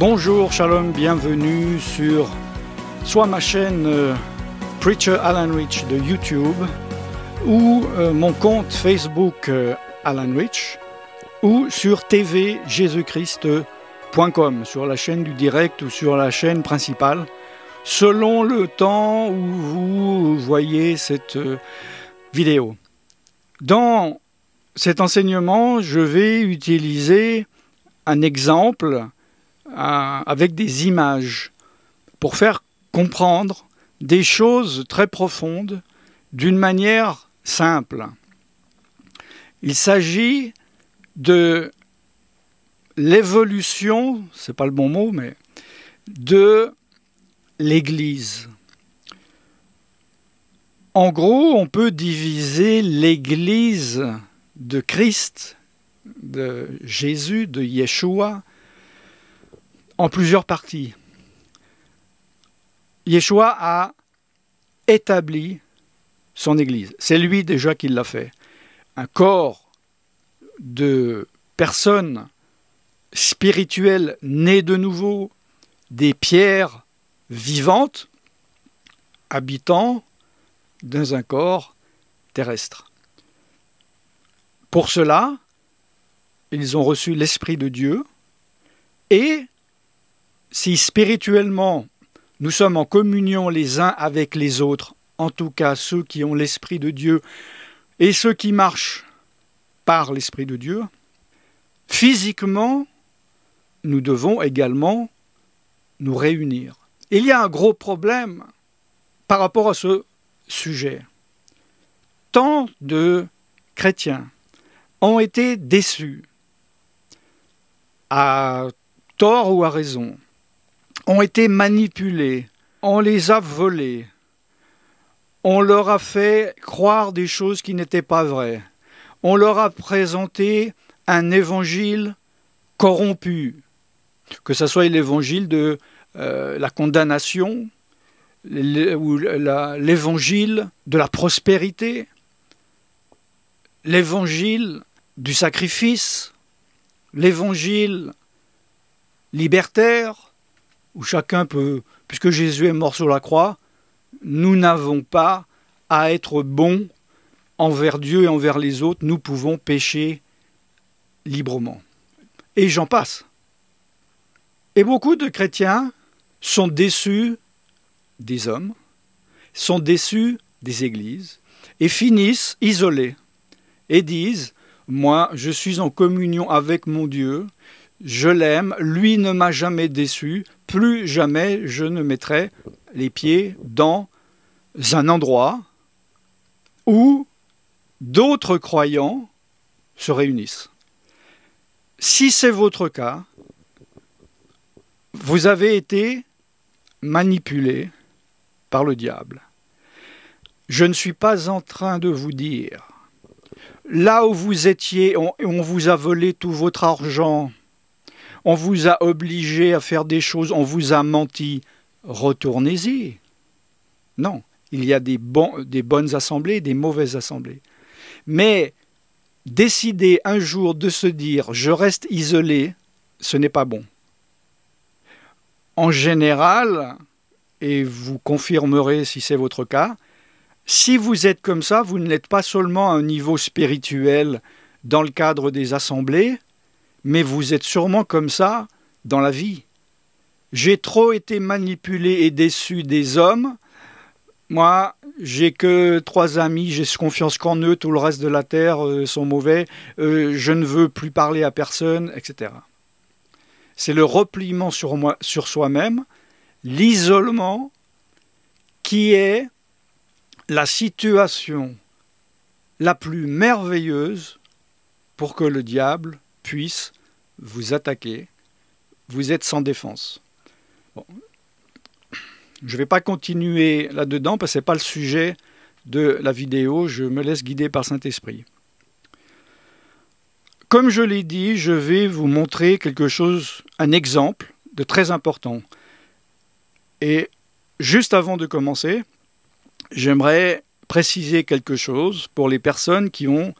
Bonjour, shalom, bienvenue sur soit ma chaîne Preacher Alan Rich de YouTube ou mon compte Facebook Alan Rich ou sur tvjesuschrist.com, sur la chaîne du direct ou sur la chaîne principale, selon le temps où vous voyez cette vidéo. Dans cet enseignement, je vais utiliser un exemple avec des images pour faire comprendre des choses très profondes d'une manière simple. Il s'agit de l'évolution, c'est pas le bon mot, mais de l'Église. En gros, on peut diviser l'Église de Christ, de Jésus, de Yeshua, en plusieurs parties. Yeshua a établi son Église. C'est lui déjà qui l'a fait. Un corps de personnes spirituelles nées de nouveau, des pierres vivantes, habitant dans un corps terrestre. Pour cela, ils ont reçu l'Esprit de Dieu et si spirituellement nous sommes en communion les uns avec les autres, en tout cas ceux qui ont l'Esprit de Dieu et ceux qui marchent par l'Esprit de Dieu, physiquement, nous devons également nous réunir. Il y a un gros problème par rapport à ce sujet. Tant de chrétiens ont été déçus, à tort ou à raison, ont été manipulés, on les a volés, on leur a fait croire des choses qui n'étaient pas vraies, on leur a présenté un évangile corrompu, que ce soit l'évangile de la condamnation, ou l'évangile de la prospérité, l'évangile du sacrifice, l'évangile libertaire, où chacun peut, puisque Jésus est mort sur la croix, nous n'avons pas à être bons envers Dieu et envers les autres, nous pouvons pécher librement. Et j'en passe. Et beaucoup de chrétiens sont déçus des hommes, sont déçus des églises, et finissent isolés, et disent « Moi, je suis en communion avec mon Dieu, je l'aime, lui ne m'a jamais déçu, plus jamais je ne mettrai les pieds dans un endroit où d'autres croyants se réunissent. » Si c'est votre cas, vous avez été manipulé par le diable. Je ne suis pas en train de vous dire, là où vous étiez, on vous a volé tout votre argent, on vous a obligé à faire des choses, on vous a menti, retournez-y. Non, il y a des bonnes assemblées, des mauvaises assemblées. Mais décider un jour de se dire « je reste isolé », ce n'est pas bon. En général, et vous confirmerez si c'est votre cas, si vous êtes comme ça, vous ne l'êtes pas seulement à un niveau spirituel dans le cadre des assemblées, mais vous êtes sûrement comme ça dans la vie. J'ai trop été manipulé et déçu des hommes. Moi, j'ai que 3 amis, j'ai confiance qu'en eux, tout le reste de la terre sont mauvais. Je ne veux plus parler à personne, etc. C'est le repliement sur soi-même, l'isolement qui est la situation la plus merveilleuse pour que le diable puisse vous attaquer. Vous êtes sans défense. Bon. Je ne vais pas continuer là-dedans parce que ce n'est pas le sujet de la vidéo. Je me laisse guider par Saint-Esprit. Comme je l'ai dit, je vais vous montrer quelque chose, un exemple de très important. Et juste avant de commencer, j'aimerais préciser quelque chose pour les personnes qui ont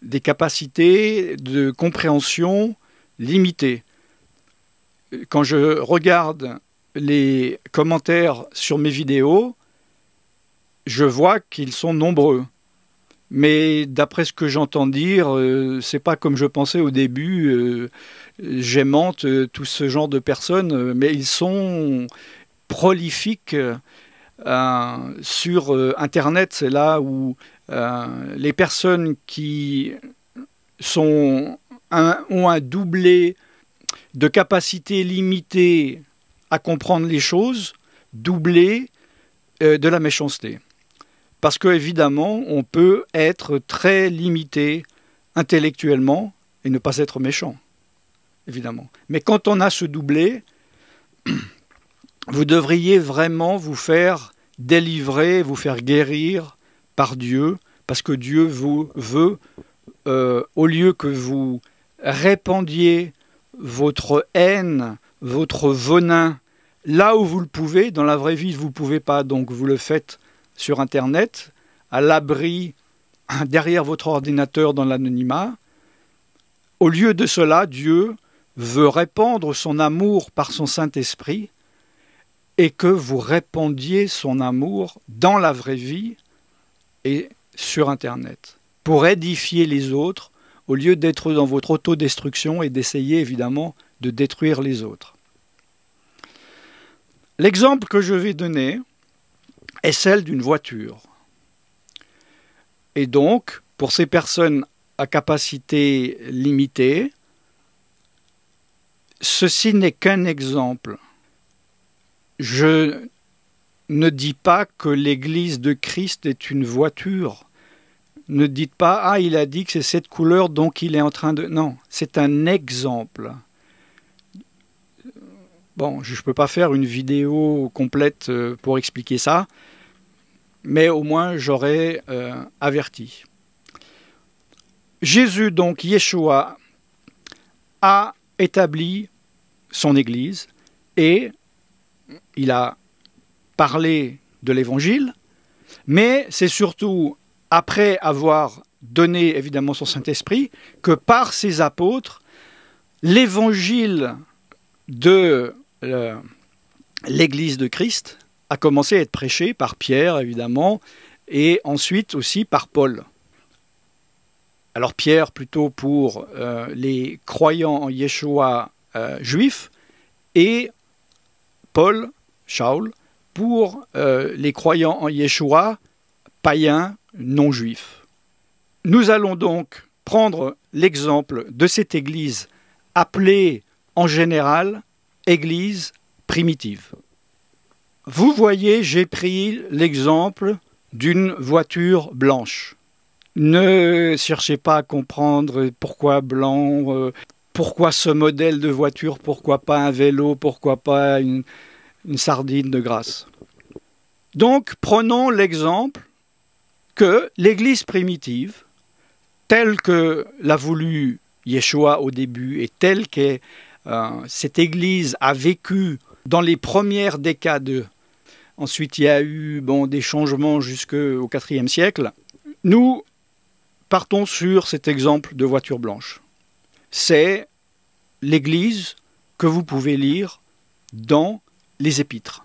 des capacités de compréhension limitées. quand je regarde les commentaires sur mes vidéos, je vois qu'ils sont nombreux. Mais d'après ce que j'entends dire, c'est pas comme je pensais au début, j'aimante tout ce genre de personnes, mais ils sont prolifiques sur Internet. C'est là où les personnes qui ont un doublé de capacité limitée à comprendre les choses, doublé de la méchanceté. Parce que évidemment, on peut être très limité intellectuellement et ne pas être méchant, évidemment. Mais quand on a ce doublé, vous devriez vraiment vous faire délivrer, vous faire guérir par Dieu, parce que Dieu vous veut, au lieu que vous répandiez votre haine, votre venin, là où vous le pouvez, dans la vraie vie, vous ne pouvez pas, donc vous le faites sur Internet, à l'abri, derrière votre ordinateur dans l'anonymat. Au lieu de cela, Dieu veut répandre son amour par son Saint-Esprit et que vous répandiez son amour dans la vraie vie et sur Internet, pour édifier les autres, au lieu d'être dans votre autodestruction et d'essayer évidemment de détruire les autres. L'exemple que je vais donner est celle d'une voiture. Et donc, pour ces personnes à capacité limitée, ceci n'est qu'un exemple. Je ne dis pas que l'Église de Christ est une voiture. Ne dites pas « Ah, il a dit que c'est cette couleur, donc il est en train de… » Non, c'est un exemple. Bon, je ne peux pas faire une vidéo complète pour expliquer ça, mais au moins j'aurais averti. Jésus, donc Yeshua, a établi son Église et il a parlé de l'Évangile, mais c'est surtout après avoir donné évidemment son Saint-Esprit que par ses apôtres, l'Évangile de l'Église de Christ a commencé à être prêché par Pierre, évidemment, et ensuite aussi par Paul. Alors Pierre plutôt pour les croyants en Yeshua juifs, et Paul, Shaul, pour les croyants en Yeshua païens non juifs. Nous allons donc prendre l'exemple de cette Église appelée en général Église primitive. Vous voyez, j'ai pris l'exemple d'une voiture blanche. Ne cherchez pas à comprendre pourquoi blanc, pourquoi ce modèle de voiture, pourquoi pas un vélo, pourquoi pas une sardine de Grasse. Donc, prenons l'exemple que l'Église primitive, telle que l'a voulu Yeshua au début et telle que cette Église a vécu dans les premières décades. Ensuite, il y a eu des changements jusqu'au IVe siècle. Nous partons sur cet exemple de voiture blanche. C'est l'Église que vous pouvez lire dans les Épîtres.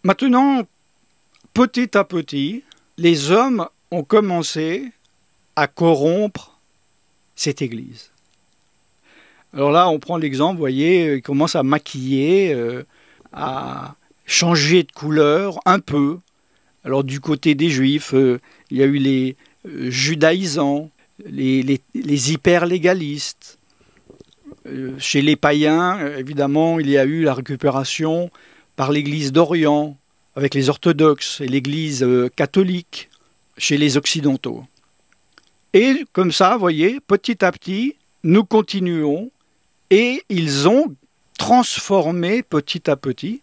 Maintenant, petit à petit, les hommes ont commencé à corrompre cette Église. Alors là, on prend l'exemple, vous voyez, ils commencent à maquiller, à changer de couleur un peu. Alors du côté des Juifs, il y a eu les judaïsants, les hyper-légalistes. Chez les païens, évidemment, il y a eu la récupération par l'Église d'Orient, avec les orthodoxes, et l'Église catholique, chez les occidentaux. Et comme ça, vous voyez, petit à petit, nous continuons, et ils ont transformé petit à petit,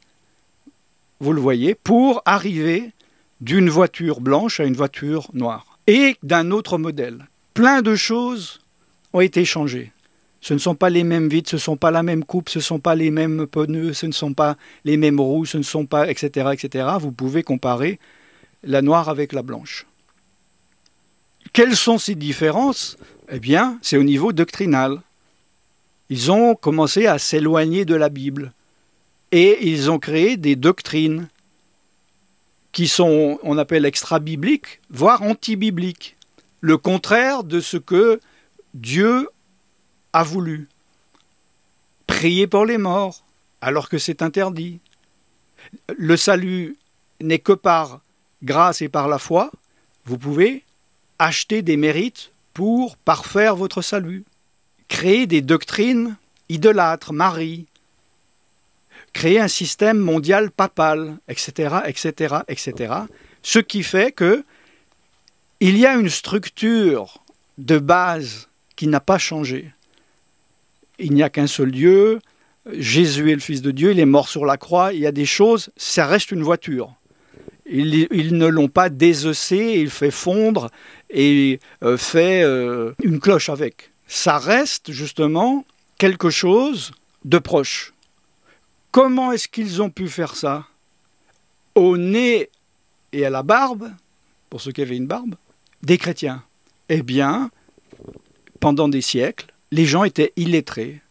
vous le voyez, pour arriver d'une voiture blanche à une voiture noire. Et d'un autre modèle. Plein de choses ont été changées. Ce ne sont pas les mêmes vitres, ce ne sont pas la même coupe, ce ne sont pas les mêmes pneus, ce ne sont pas les mêmes roues, ce ne sont pas, etc., etc. Vous pouvez comparer la noire avec la blanche. Quelles sont ces différences? Eh bien, c'est au niveau doctrinal. Ils ont commencé à s'éloigner de la Bible. Et ils ont créé des doctrines qui sont, on appelle extra-bibliques, voire anti-bibliques. Le contraire de ce que Dieu a voulu. Prier pour les morts, alors que c'est interdit. Le salut n'est que par grâce et par la foi. Vous pouvez acheter des mérites pour parfaire votre salut. Créer des doctrines idolâtres, Marie. Créer un système mondial papal, etc., etc., etc. Ce qui fait que il y a une structure de base qui n'a pas changé. Il n'y a qu'un seul Dieu, Jésus est le Fils de Dieu, il est mort sur la croix, il y a des choses, ça reste une voiture. Ils ne l'ont pas désossé, il fait fondre et fait une cloche avec. Ça reste justement quelque chose de proche. Comment est-ce qu'ils ont pu faire ça? Au nez et à la barbe, pour ceux qui avaient une barbe, des chrétiens. Eh bien, pendant des siècles, les gens étaient illettrés.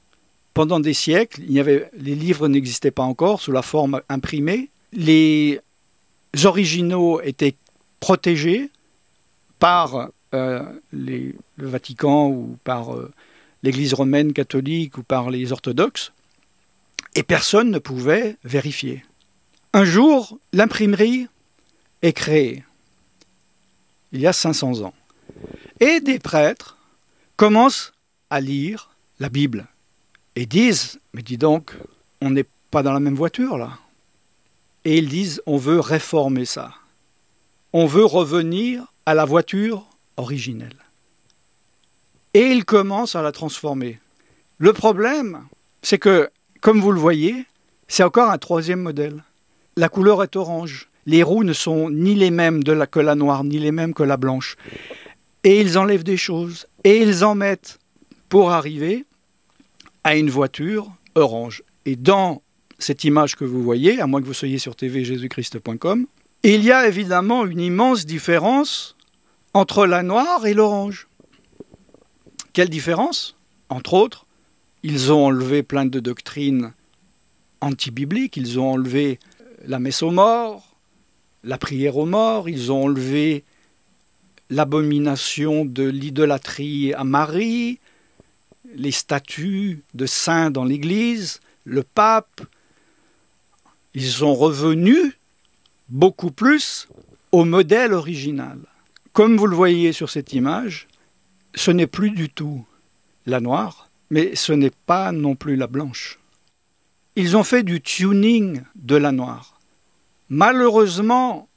Pendant des siècles, les livres n'existaient pas encore sous la forme imprimée. Les originaux étaient protégés par le Vatican ou par l'Église romaine catholique ou par les orthodoxes. Et personne ne pouvait vérifier. Un jour, l'imprimerie est créée, il y a 500 ans. Et des prêtres commencent à lire la Bible et disent « Mais dis donc, on n'est pas dans la même voiture là ». Et ils disent « On veut réformer ça. On veut revenir à la voiture originelle. » Et ils commencent à la transformer. Le problème, c'est que comme vous le voyez, c'est encore un troisième modèle. La couleur est orange. Les roues ne sont ni les mêmes que la noire, ni les mêmes que la blanche. Et ils enlèvent des choses. Et ils en mettent pour arriver à une voiture orange. Et dans cette image que vous voyez, à moins que vous soyez sur tvjesuschrist.com, il y a évidemment une immense différence entre la noire et l'orange. Quelle différence? Entre autres, ils ont enlevé plein de doctrines anti-bibliques, ils ont enlevé la messe aux morts, la prière aux morts, ils ont enlevé l'abomination de l'idolâtrie à Marie, les statues de saints dans l'Église, le pape. Ils sont revenus beaucoup plus au modèle original. Comme vous le voyez sur cette image, ce n'est plus du tout la noire, mais ce n'est pas non plus la blanche. Ils ont fait du tuning de la noire. Malheureusement,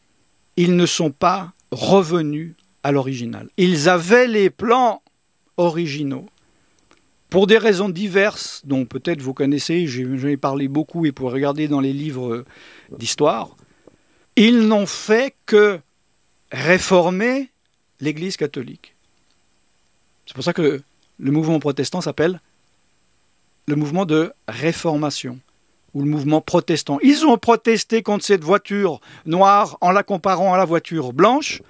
ils ne sont pas revenus à l'original. Ils avaient les plans originaux. Pour des raisons diverses, dont peut-être vous connaissez, j'en ai parlé beaucoup et pour regarder dans les livres d'histoire, ils n'ont fait que réformer l'Église catholique. C'est pour ça que le mouvement protestant s'appelle le mouvement de réformation, ou le mouvement protestant. Ils ont protesté contre cette voiture noire en la comparant à la voiture blanche,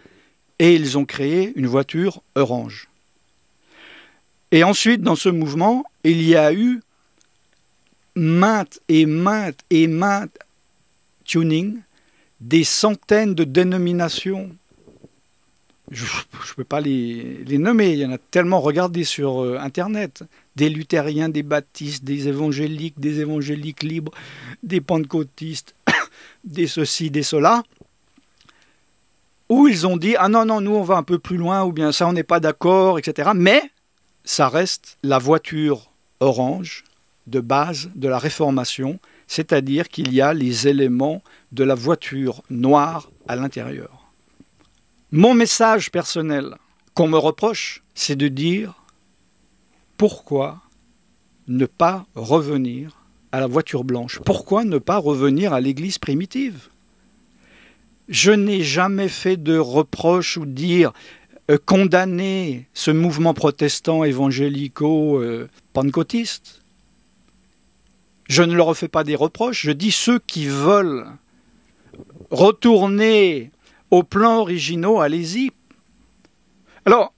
et ils ont créé une voiture orange. Et ensuite, dans ce mouvement, il y a eu maintes tuning, des centaines de dénominations. Je ne peux pas les nommer, il y en a tellement, regardez sur Internet. Des luthériens, des baptistes, des évangéliques libres, des pentecôtistes, des ceci, des cela, où ils ont dit « Ah non, non, nous on va un peu plus loin » ou bien « ça on n'est pas d'accord », etc. Mais ça reste la voiture orange de base de la Réformation, c'est-à-dire qu'il y a les éléments de la voiture noire à l'intérieur. Mon message personnel qu'on me reproche, c'est de dire pourquoi ne pas revenir à la voiture blanche? Pourquoi ne pas revenir à l'Église primitive? Je n'ai jamais fait de reproche ou dire condamner ce mouvement protestant évangélico-pentecôtiste. Je ne leur fais pas des reproches, je dis ceux qui veulent retourner aux plans originaux, allez-y. Alors,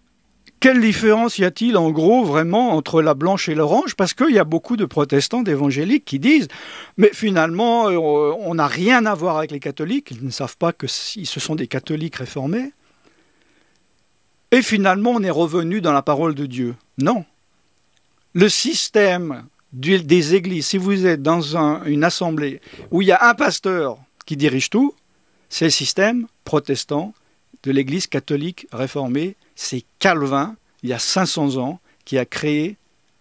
Quelle différence y a-t-il en gros vraiment entre la blanche et l'orange? Parce qu'il y a beaucoup de protestants, d'évangéliques qui disent « mais finalement on n'a rien à voir avec les catholiques, ils ne savent pas que ce sont des catholiques réformés. Et finalement on est revenu dans la parole de Dieu. » Non. Le système des églises, si vous êtes dans une assemblée où il y a un pasteur qui dirige tout, c'est le système protestant de l'église catholique réformée. C'est Calvin, il y a 500 ans, qui a créé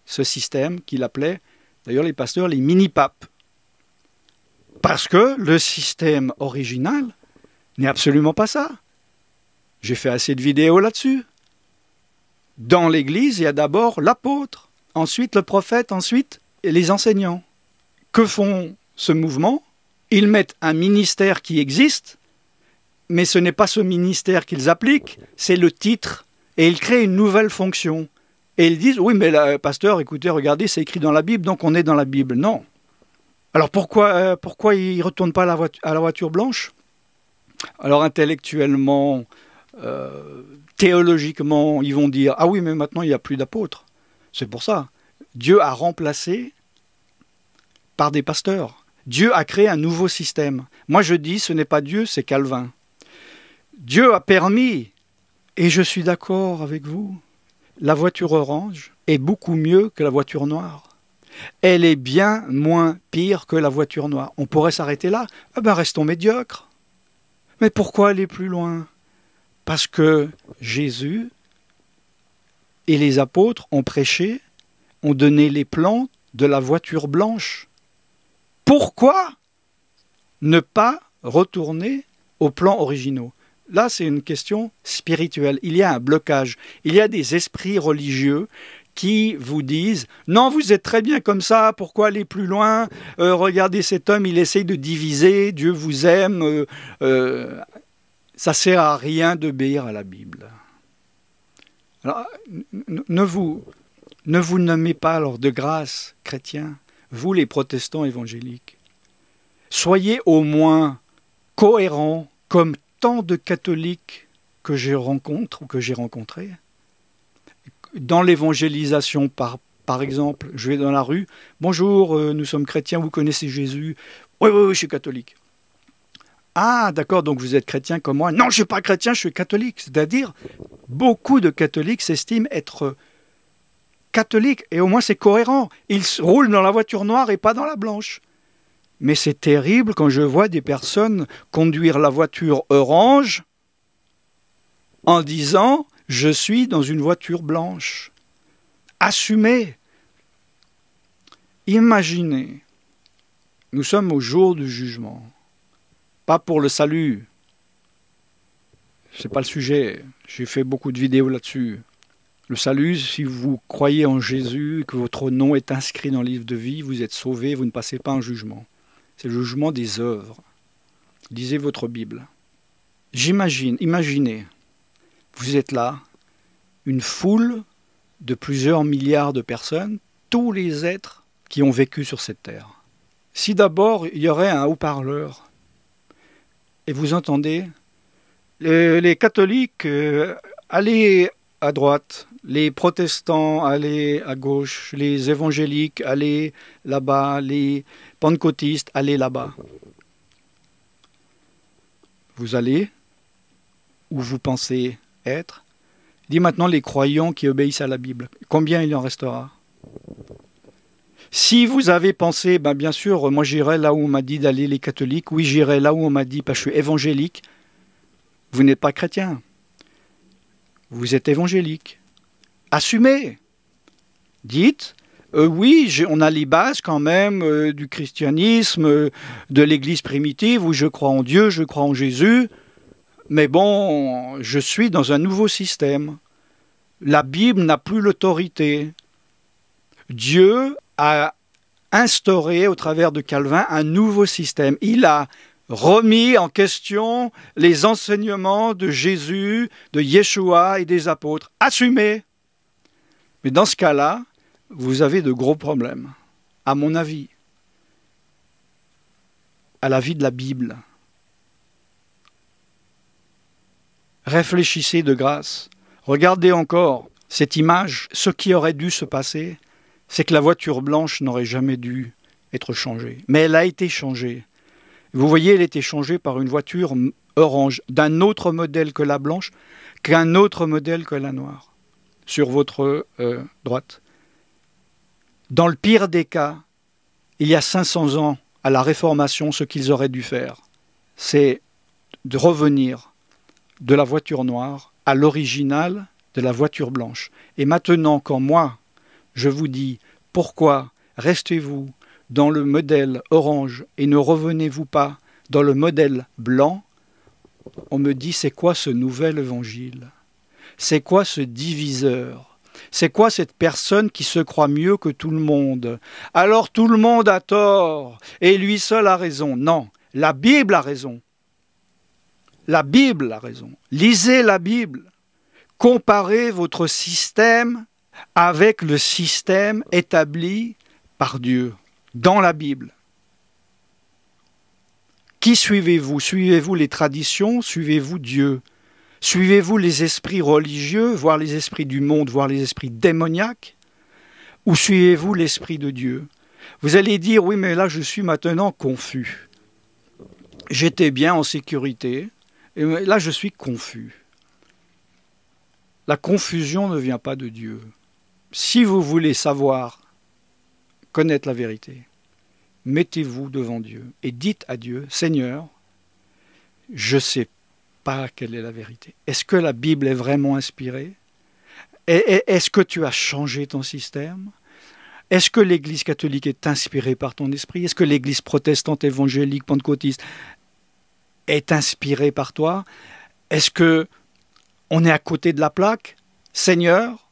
ce système qu'il appelait, d'ailleurs les pasteurs, les mini-papes. Parce que le système original n'est absolument pas ça. J'ai fait assez de vidéos là-dessus. Dans l'église, il y a d'abord l'apôtre, ensuite le prophète, ensuite les enseignants. Que font ce mouvement? Ils mettent un ministère qui existe, mais ce n'est pas ce ministère qu'ils appliquent, c'est le titre. Et ils créent une nouvelle fonction. Et ils disent, oui, mais le pasteur, écoutez, regardez, c'est écrit dans la Bible, donc on est dans la Bible. Non. Alors pourquoi ils ne retournent pas à la voiture blanche? Alors intellectuellement, théologiquement, ils vont dire, ah oui, mais maintenant il n'y a plus d'apôtres. C'est pour ça. Dieu a remplacé par des pasteurs. Dieu a créé un nouveau système. Moi je dis, ce n'est pas Dieu, c'est Calvin. Dieu a permis, et je suis d'accord avec vous, la voiture orange est beaucoup mieux que la voiture noire. Elle est bien moins pire que la voiture noire. On pourrait s'arrêter là. Ah ben restons médiocres. Mais pourquoi aller plus loin? Parce que Jésus et les apôtres ont prêché, ont donné les plans de la voiture blanche. Pourquoi ne pas retourner aux plans originaux? Là, c'est une question spirituelle. Il y a un blocage. Il y a des esprits religieux qui vous disent « Non, vous êtes très bien comme ça, pourquoi aller plus loin? Regardez cet homme, il essaye de diviser, Dieu vous aime. Ça ne sert à rien d'obéir à la Bible. » Alors, ne vous nommez pas alors de grâce chrétien, vous les protestants évangéliques. Soyez au moins cohérents comme tant de catholiques que je rencontre ou que j'ai rencontrés. Dans l'évangélisation, par exemple, je vais dans la rue, « Bonjour, nous sommes chrétiens, vous connaissez Jésus ?»« Oui, oui, oui, je suis catholique. »« Ah, d'accord, donc vous êtes chrétien comme moi ?»« Non, je ne suis pas chrétien, je suis catholique. » C'est-à-dire, beaucoup de catholiques s'estiment être catholiques, et au moins c'est cohérent. Ils roulent dans la voiture noire et pas dans la blanche. Mais c'est terrible quand je vois des personnes conduire la voiture orange en disant « Je suis dans une voiture blanche ». Assumez. Imaginez, nous sommes au jour du jugement. Pas pour le salut. Ce n'est pas le sujet. J'ai fait beaucoup de vidéos là-dessus. Le salut, si vous croyez en Jésus, que votre nom est inscrit dans le livre de vie, vous êtes sauvé, vous ne passez pas en jugement. C'est le jugement des œuvres. Lisez votre Bible. Imaginez, vous êtes là, une foule de plusieurs milliards de personnes, tous les êtres qui ont vécu sur cette terre. Si d'abord il y aurait un haut-parleur, et vous entendez, les catholiques, allez à droite, les protestants, allez à gauche, les évangéliques, allez là-bas, les pentecôtistes, allez là-bas. Vous allez où vous pensez être. Dis maintenant les croyants qui obéissent à la Bible. Combien il en restera? Si vous avez pensé, ben bien sûr, moi j'irai là où on m'a dit d'aller les catholiques, oui j'irai là où on m'a dit, parce que je suis évangélique, vous n'êtes pas chrétien. Vous êtes évangélique. Assumez. Dites, oui, on a les bases quand même du christianisme, de l'église primitive, où je crois en Dieu, je crois en Jésus, mais bon, je suis dans un nouveau système. La Bible n'a plus l'autorité. Dieu a instauré, au travers de Calvin, un nouveau système. Il a remis en question les enseignements de Jésus, de Yeshua et des apôtres. Assumez. Mais dans ce cas-là, vous avez de gros problèmes, à mon avis, à la vie de la Bible. Réfléchissez de grâce. Regardez encore. cette image, ce qui aurait dû se passer, c'est que la voiture blanche n'aurait jamais dû être changée. Mais elle a été changée. Vous voyez, elle a été changée par une voiture orange, d'un autre modèle que la blanche, qu'un autre modèle que la noire, sur votre droite. Dans le pire des cas, il y a 500 ans, à la Réformation, ce qu'ils auraient dû faire, c'est de revenir de la voiture noire à l'original de la voiture blanche. Et maintenant, quand moi, je vous dis, pourquoi restez-vous dans le modèle orange et ne revenez-vous pas dans le modèle blanc, on me dit, c'est quoi ce nouvel évangile? C'est quoi ce diviseur? C'est quoi cette personne qui se croit mieux que tout le monde? Alors tout le monde a tort et lui seul a raison. Non, la Bible a raison. La Bible a raison. Lisez la Bible. Comparez votre système avec le système établi par Dieu dans la Bible. Qui suivez-vous? Suivez-vous les traditions? Suivez-vous Dieu? Suivez-vous les esprits religieux, voire les esprits du monde, voire les esprits démoniaques? Ou suivez-vous l'Esprit de Dieu? Vous allez dire, oui, mais là, je suis maintenant confus. J'étais bien en sécurité, et là, je suis confus. La confusion ne vient pas de Dieu. Si vous voulez savoir, connaître la vérité, mettez-vous devant Dieu et dites à Dieu, Seigneur, je ne sais pas quelle est la vérité. Est-ce que la Bible est vraiment inspirée? Est-ce que tu as changé ton système? Est-ce que l'Église catholique est inspirée par ton esprit? Est-ce que l'Église protestante, évangélique, pentecôtiste est inspirée par toi? Est-ce que on est à côté de la plaque? Seigneur,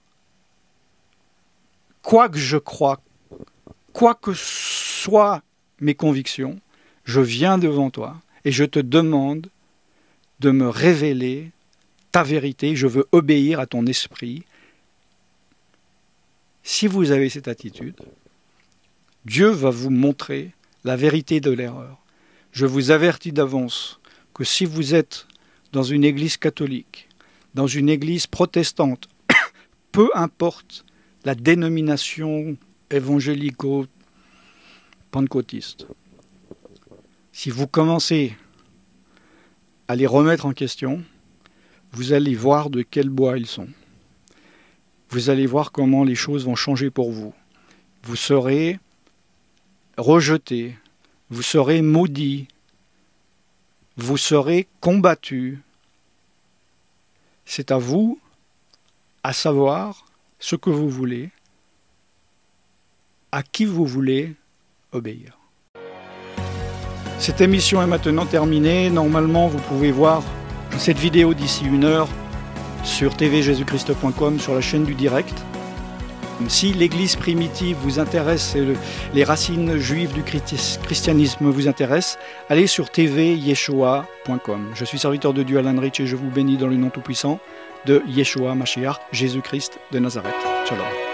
quoi que je croie, quoi que soient mes convictions, je viens devant toi et je te demande de me révéler ta vérité, je veux obéir à ton esprit. Si vous avez cette attitude, Dieu va vous montrer la vérité de l'erreur. Je vous avertis d'avance que si vous êtes dans une église catholique, dans une église protestante, peu importe la dénomination évangélico-pentecôtiste, si vous commencez à les remettre en question, vous allez voir de quel bois ils sont. Vous allez voir comment les choses vont changer pour vous. Vous serez rejeté, vous serez maudit, vous serez combattu. C'est à vous à savoir ce que vous voulez, à qui vous voulez obéir. Cette émission est maintenant terminée. Normalement, vous pouvez voir cette vidéo d'ici 1 heure sur tvjesuchrist.com, sur la chaîne du direct. Si l'Église primitive vous intéresse et les racines juives du christianisme vous intéressent, allez sur tvyeshua.com. Je suis serviteur de Dieu Alan Rich et je vous bénis dans le nom tout-puissant de Yeshua Mashiach, Jésus-Christ de Nazareth. Shalom.